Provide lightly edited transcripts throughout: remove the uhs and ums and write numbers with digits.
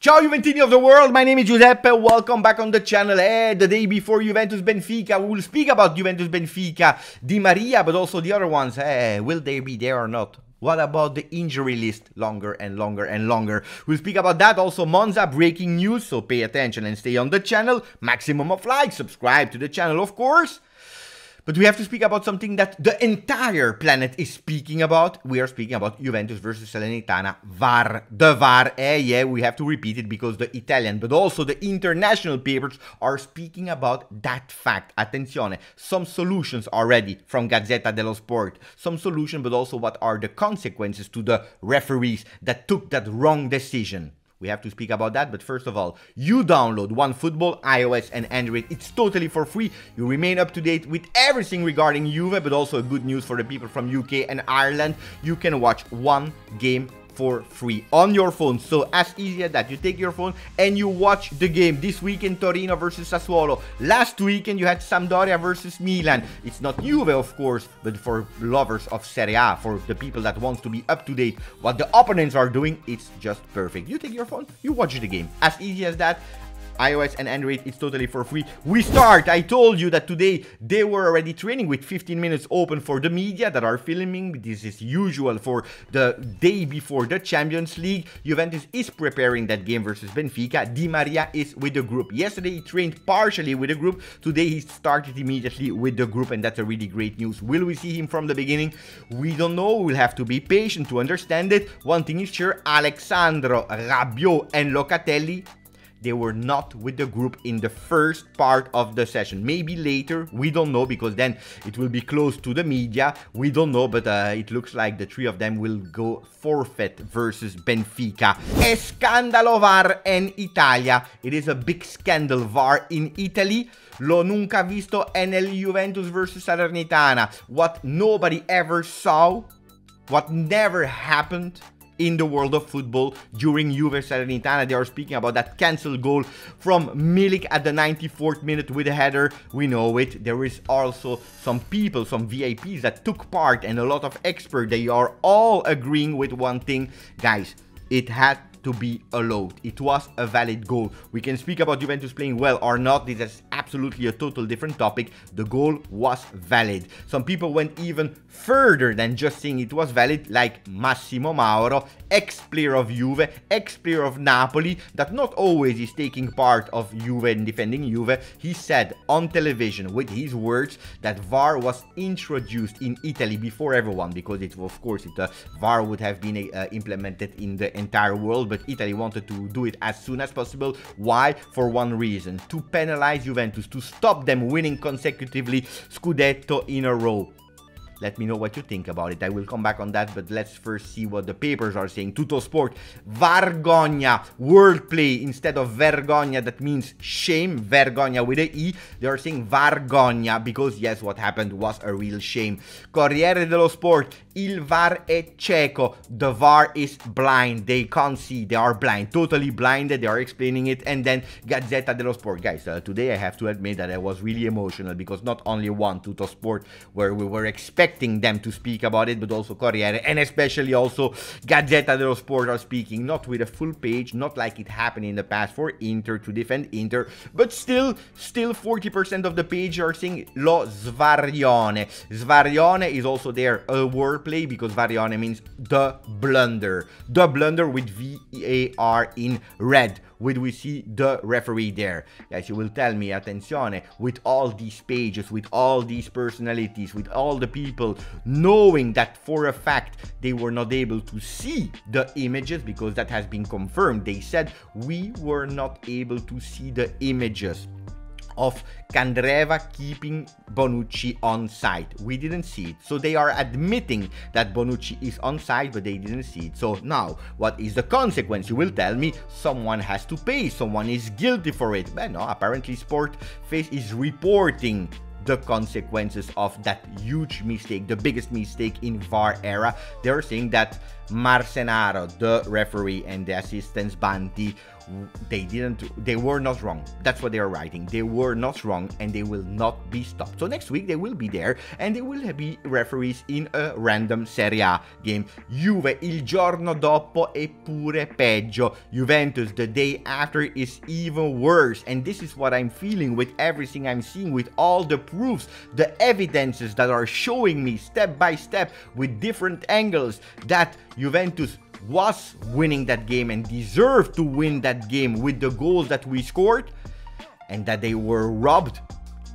Ciao Juventini of the world, my name is Giuseppe, welcome back on the channel. The day before Juventus Benfica, we will speak about Juventus Benfica, Di Maria, but also the other ones. Will they be there or not? What about the injury list? Longer and longer and longer. We'll speak about that. Also Monza, breaking news, so pay attention and stay on the channel. Maximum of likes, subscribe to the channel of course. But we have to speak about something that the entire planet is speaking about. We are speaking about Juventus versus Salernitana VAR. The VAR. Yeah, we have to repeat it because the Italian, but also the international papers are speaking about that fact. Attenzione, some solutions are ready from Gazzetta dello Sport. Some solution, but also what are the consequences to the referees that took that wrong decision. We have to speak about that, but first of all, you download OneFootball, iOS and Android. It's totally for free. You remain up to date with everything regarding Juve, but also good news for the people from UK and Ireland. You can watch one game for free on your phone. So as easy as that, you take your phone and you watch the game. This weekend Torino versus Sassuolo. Last weekend you had Sampdoria versus Milan. It's not Juve of course, but for lovers of Serie A, for the people that wants to be up to date what the opponents are doing, it's just perfect. You take your phone, you watch the game. As easy as that. iOS and Android, it's totally for free. We start. I told you that today they were already training with 15 minutes open for the media that are filming. This is usual for the day before the Champions League. Juventus is preparing that game versus Benfica. Di Maria is with the group. Yesterday he trained partially with the group. Today he started immediately with the group, and that's a really great news. Will we see him from the beginning? We don't know. We'll have to be patient to understand it. One thing is sure, Alexandro, Rabiot and Locatelli, they were not with the group in the first part of the session. Maybe later, we don't know, because then it will be close to the media. We don't know, but it looks like the three of them will go forfeit versus Benfica. Escandalo VAR in Italia. It is a big scandal VAR in Italy. Lo nunca visto nel Juventus versus Salernitana. What nobody ever saw, what never happened in the world of football during Juve Salernitana. They are speaking about that cancelled goal from Milik at the 94th minute with a header. We know it. There is also some people, some VIPs that took part, and a lot of experts. They are all agreeing with one thing. Guys, it had to be allowed. It was a valid goal. We can speak about Juventus playing well or not. This is absolutely a total different topic. The goal was valid. Some people went even further than just saying it was valid, like Massimo Mauro, ex-player of Juve, ex-player of Napoli, that not always is taking part of Juve and defending Juve. He said on television with his words that VAR was introduced in Italy before everyone, because it, of course, VAR would have been implemented in the entire world, but Italy wanted to do it as soon as possible. Why? For one reason: to penalize Juventus, to stop them winning consecutively Scudetto in a row. Let me know what you think about it. I will come back on that, but let's first see what the papers are saying. Tutto Sport, Vargogna, wordplay instead of vergogna, that means shame, vergogna with a E. They are saying Vargogna because, yes, what happened was a real shame. Corriere dello Sport, il VAR è cieco. The VAR is blind. They can't see. They are blind, totally blinded. They are explaining it. And then Gazzetta dello Sport. Guys, today I have to admit that I was really emotional, because not only one, Tutto Sport, where we were expecting them to speak about it, but also Corriere and especially also Gazzetta dello Sport are speaking, not with a full page, not like it happened in the past for Inter to defend Inter, but still 40% of the page are saying lo svarione. Svarione is also there, a wordplay, because varione means the blunder with VAR in red. Would we see the referee there? Guys, you will tell me, attenzione, with all these pages, with all these personalities, with all the people knowing that for a fact they were not able to see the images, because that has been confirmed. They said we were not able to see the images of Candreva keeping Bonucci on side. We didn't see it. So they are admitting that Bonucci is on side, but they didn't see it. So now, what is the consequence? You will tell me someone has to pay. Someone is guilty for it. But no, apparently Sportface is reporting the consequences of that huge mistake, the biggest mistake in VAR era. They're saying that Marcenaro, the referee, and the assistants Banti, they were not wrong. That's what they are writing. They were not wrong, and they will not be stopped. So next week they will be there, and they will be referees in a random Serie A game. Juve il giorno dopo è pure peggio. Juventus the day after is even worse. And this is what I'm feeling with everything I'm seeing, with all the proofs, the evidences that are showing me step by step with different angles that Juventus was winning that game and deserved to win that game with the goals that we scored, and that they were robbed.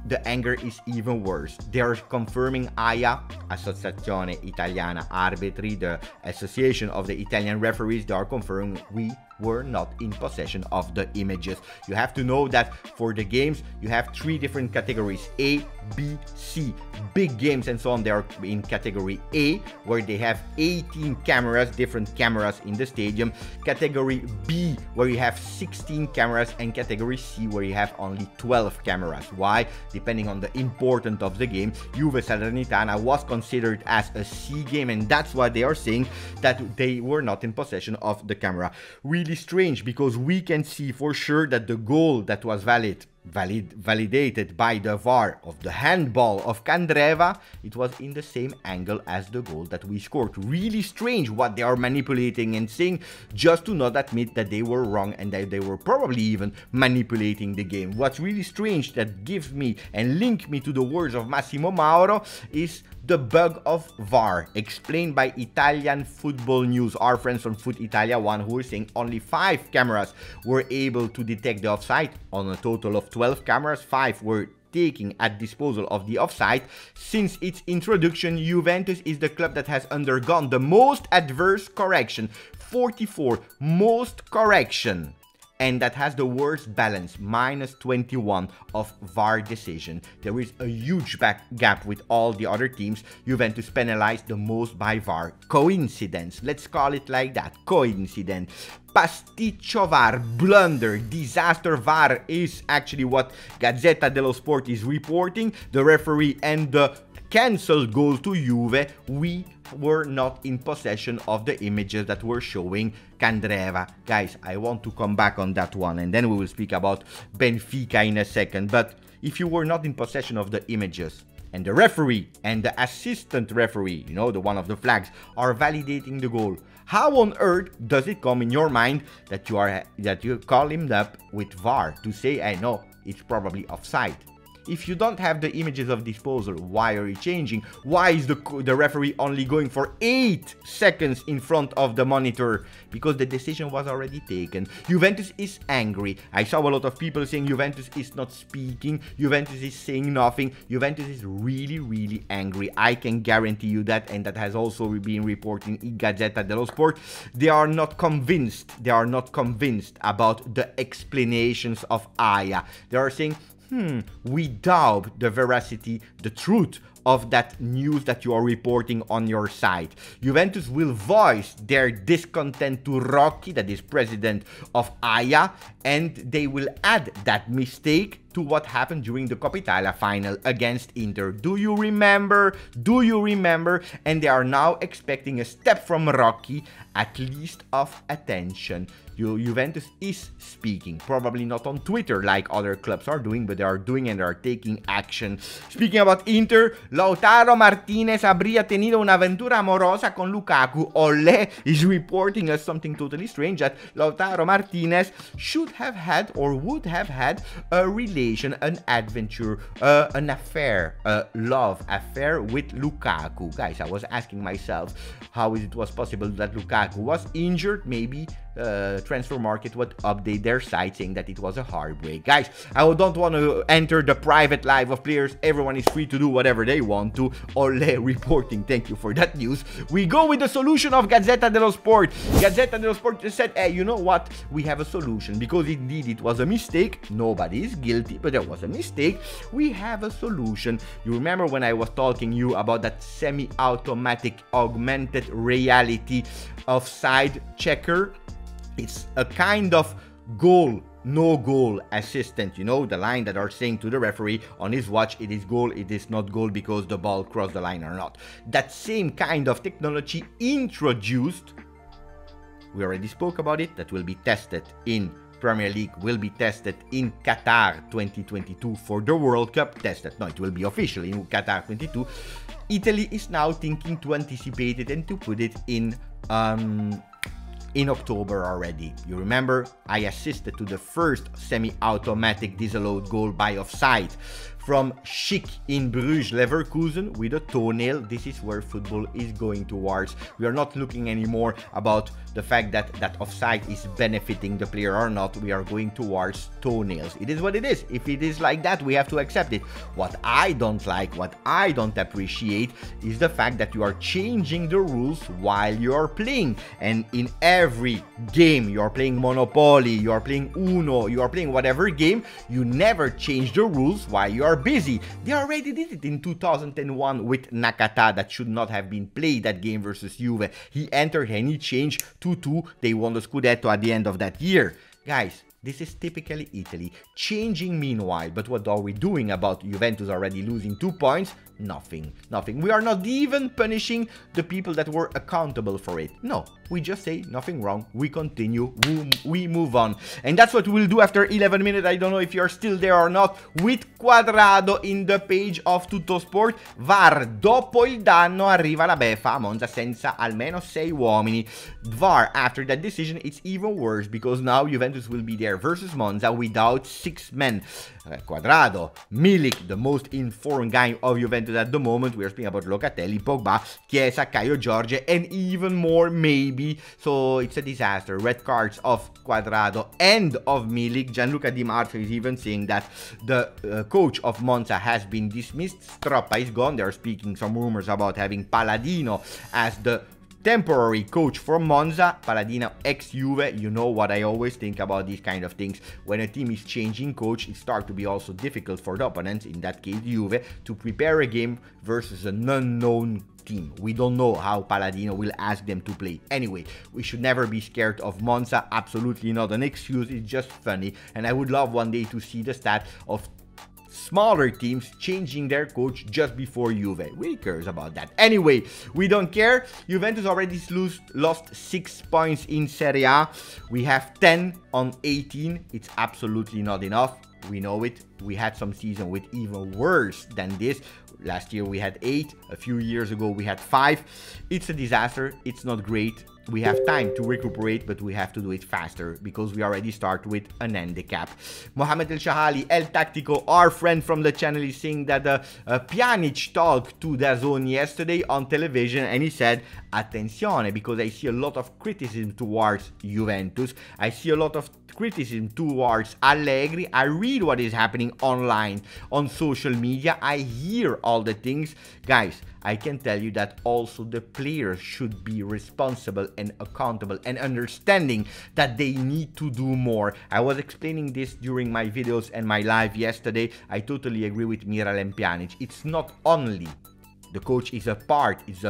The anger is even worse. They are confirming AIA, Associazione Italiana Arbitri, the association of the Italian referees. They are confirming we were not in possession of the images. You have to know that for the games, you have 3 different categories: A, B, C. Big games and so on, they are in category A, where they have 18 cameras, different cameras in the stadium. Category B, where you have 16 cameras, and category C, where you have only 12 cameras. Why? Depending on the importance of the game. Juve Salernitana was considered as a C game, and that's why they are saying that they were not in possession of the camera. Really strange, because we can see for sure that the goal that was validated by the VAR of the handball of Candreva, it was in the same angle as the goal that we scored. Really strange what they are manipulating and saying, just to not admit that they were wrong and that they were probably even manipulating the game. What's really strange that gives me and link me to the words of Massimo Mauro is the bug of VAR, explained by Italian Football News, our friends from Foot Italia One, who are saying only 5 cameras were able to detect the offside. On a total of 12 cameras, 5 were taking at disposal of the offside. Since its introduction, Juventus is the club that has undergone the most adverse correction, 44 most correction, and that has the worst balance, -21 of VAR decision. There is a huge gap with all the other teams. Juventus penalized the most by VAR. Coincidence, let's call it like that, coincidence. Pasticcio VAR, blunder, disaster VAR is actually what Gazzetta dello Sport is reporting. The referee and the cancelled goal to Juve, we were not in possession of the images that were showing Candreva. Guys, I want to come back on that one, and then we will speak about Benfica in a second. But if you were not in possession of the images, and the referee and the assistant referee, you know, the one of the flags, are validating the goal, how on earth does it come in your mind that you call him up with VAR to say, I know it's probably offside? If you don't have the images of disposal, why are you changing? Why is the referee only going for 8 seconds in front of the monitor? Because the decision was already taken. Juventus is angry. I saw a lot of people saying Juventus is not speaking, Juventus is saying nothing. Juventus is really, really angry. I can guarantee you that, and that has also been reported in Gazzetta dello Sport. They are not convinced. They are not convinced about the explanations of AIA. They are saying, we doubt the veracity, the truth of that news that you are reporting on your site. Juventus will voice their discontent to Rocchi, that is president of AIA, and they will add that mistake to what happened during the Coppa Italia final against Inter. Do you remember? Do you remember? And they are now expecting a step from Rocchi, at least of attention. Juventus is speaking, probably not on Twitter like other clubs are doing, but they are doing and they are taking action. Speaking about Inter, Lautaro Martinez habría tenido una aventura amorosa con Lukaku. Ole is reporting us something totally strange, that Lautaro Martinez should have had or would have had a relation, an adventure, an affair, a love affair with Lukaku. Guys, I was asking myself, how it was possible that Lukaku was injured? Maybe Transfer Market would update their site saying that it was a heartbreak. Guys, I don't want to enter the private life of players. Everyone is free to do whatever they want to. Ole reporting, thank you for that news. We go with the solution of Gazzetta dello Sport. Gazzetta dello Sport said, hey, you know what? We have a solution, because indeed it was a mistake. Nobody is guilty, but there was a mistake. We have a solution. You remember when I was talking you about that semi-automatic augmented reality offside checker? It's a kind of goal, no goal assistant, you know, the line that are saying to the referee on his watch, it is goal, it is not goal because the ball crossed the line or not. That same kind of technology introduced we already spoke about it, that will be tested in Premier League, will be tested in Qatar 2022 for the World Cup. Tested, no, it will be official in Qatar 22. Italy is now thinking to anticipate it and to put it in October already. You remember, I assisted to the first semi-automatic disallowed goal by offside from Schick in Bruges Leverkusen with a toenail. This is where football is going towards. We are not looking anymore about the fact that that offside is benefiting the player or not. We are going towards toenails. It is what it is. If it is like that, we have to accept it. What I don't like, what I don't appreciate is the fact that you are changing the rules while you are playing. And in every game, you are playing Monopoly, you are playing Uno, you are playing whatever game, you never change the rules while you are busy. They already did it in 2001 with Nakata. That should not have been played, that game versus Juve. He entered and he changed 2-2. They won the Scudetto at the end of that year. Guys, this is typically Italy. Changing meanwhile. But what are we doing about Juventus already losing 2 points? Nothing. Nothing. We are not even punishing the people that were accountable for it. No, we just say nothing wrong. We continue. We move on. And that's what we'll do after 11 minutes. I don't know if you're still there or not. With Quadrado in the page of Tuttosport. VAR, dopo il danno arriva la beffa a Monza senza almeno 6 uomini. VAR, after that decision, it's even worse because now Juventus will be there versus Monza without 6 men. Quadrado, Milik, the most informed guy of Juventus at the moment. We are speaking about Locatelli, Pogba, Chiesa, Caio Jorge, and even more maybe. So it's a disaster. Red cards of Quadrado and of Milik. Gianluca Di Marzio is even saying that the coach of Monza has been dismissed. Stroppa is gone. They are speaking some rumors about having Palladino as the temporary coach from Monza. Palladino ex-Juve. You know what I always think about these kind of things. When a team is changing coach, it starts to be also difficult for the opponents, in that case Juve, to prepare a game versus an unknown team. We don't know how Palladino will ask them to play. Anyway, we should never be scared of Monza. Absolutely not an excuse. It's just funny. And I would love one day to see the stat of smaller teams changing their coach just before Juve. Who cares about that? Anyway, we don't care. Juventus already lost 6 points in Serie A. We have 10 on 18. It's absolutely not enough. We know it. We had some season with even worse than this. Last year we had 8. A few years ago we had 5. It's a disaster. It's not great. We have time to recuperate, but we have to do it faster because we already start with an handicap. Mohamed El Shahali, El Tactico, our friend from the channel, is saying that Pjanic talked to DAZN yesterday on television and he said, attenzione, because I see a lot of criticism towards Juventus. I see a lot of criticism towards Allegri. I read what is happening online, on social media. I hear all the things. Guys, I can tell you that also the players should be responsible and accountable and understanding that they need to do more. I was explaining this during my videos and my live yesterday. I totally agree with Miralem Pjanic. It's not only the coach is a part, it's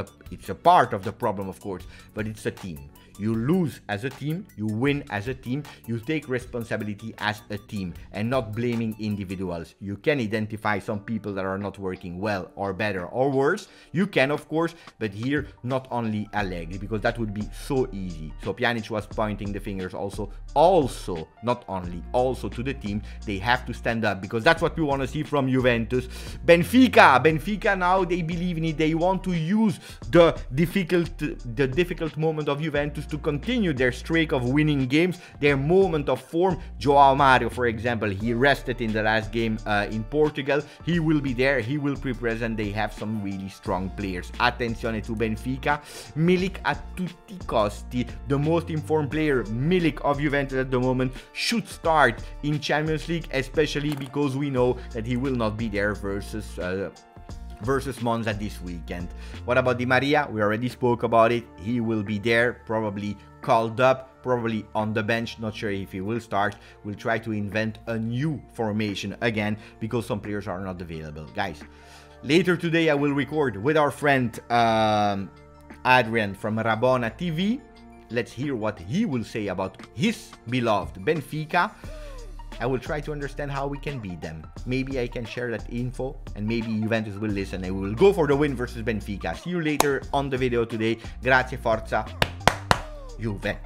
a part of the problem, of course, but it's a team. You lose as a team, you win as a team, you take responsibility as a team and not blaming individuals. You can identify some people that are not working well or better or worse. You can, of course, but here not only Allegri, because that would be so easy. So Pjanic was pointing the fingers also, not only, also to the team. They have to stand up because that's what we want to see from Juventus. Benfica now, they believe in it. They want to use the difficult moment of Juventus to continue their streak of winning games, their moment of form. Joao Mario, for example, he rested in the last game in Portugal. He will be there. He will be present. They have some really strong players. Attenzione to Benfica. Milik a tutti costi, the most informed player, Milik of Juventus at the moment, should start in Champions League, especially because we know that he will not be there versus Monza this weekend. What about Di Maria? We already spoke about it. He will be there, probably called up, probably on the bench. Not sure if he will start. We'll try to invent a new formation again because some players are not available. Guys, later today I will record with our friend Adrian from Rabona TV. Let's hear what he will say about his beloved Benfica. I will try to understand how we can beat them. Maybe I can share that info and maybe Juventus will listen and we will go for the win versus Benfica. See you later on the video today. Grazie, forza, Juve.